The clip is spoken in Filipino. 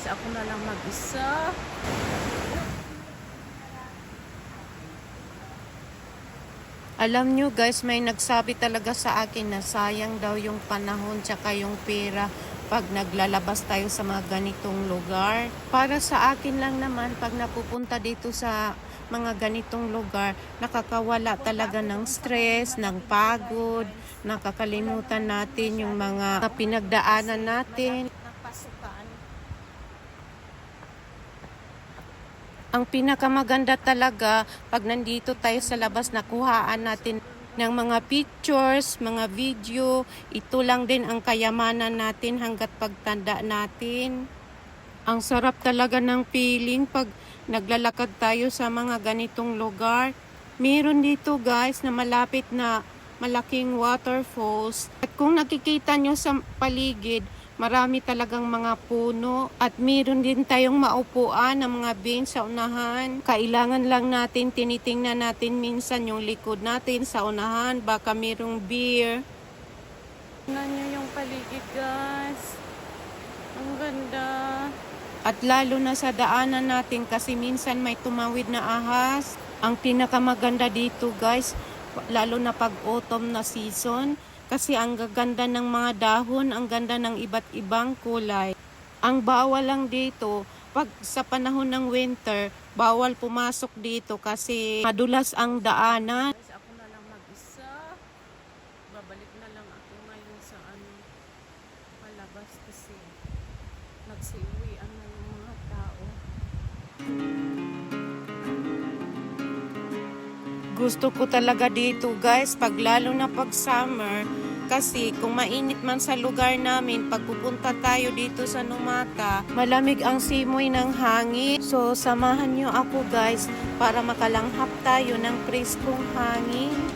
ako na lang mag-isa. Alam nyo guys, may nagsabi talaga sa akin na sayang daw yung panahon tsaka yung pera pag naglalabas tayo sa mga ganitong lugar. Para sa akin lang naman, pag napupunta dito sa mga ganitong lugar, nakakawala talaga ng stress, ng pagod, nakakalimutan natin yung mga pinagdaanan natin. Ang pinakamaganda talaga pag nandito tayo sa labas, nakuhaan natin ng mga pictures, mga video. Ito lang din ang kayamanan natin hanggat pagtanda natin. Ang sarap talaga ng feeling pag naglalakad tayo sa mga ganitong lugar. Meron dito guys na malapit na malaking waterfalls. At kung nakikita nyo sa paligid, marami talagang mga puno at meron din tayong maupuan ng mga bench sa unahan. Kailangan lang natin, tinitingnan natin minsan yung likod natin sa unahan. Baka merong beer. Tingnan nyo yung paligid guys. Ang ganda. At lalo na sa daanan natin kasi minsan may tumawid na ahas. Ang pinakamaganda dito guys, lalo na pag autumn na season, kasi ang gaganda ng mga dahon, ang ganda ng iba't ibang kulay. Ang bawal lang dito, pag sa panahon ng winter, bawal pumasok dito kasi madulas ang daanan. Guys, ako na lang mag-isa. Babalik na lang ako ngayon sa palabas kasi nagsiuwian na yung mga tao. Gusto ko talaga dito guys, pag lalo na pag summer, kasi kung mainit man sa lugar namin, pag pupunta tayo dito sa Numata, malamig ang simoy ng hangin. So samahan nyo ako guys para makalanghap tayo ng preskong hangin.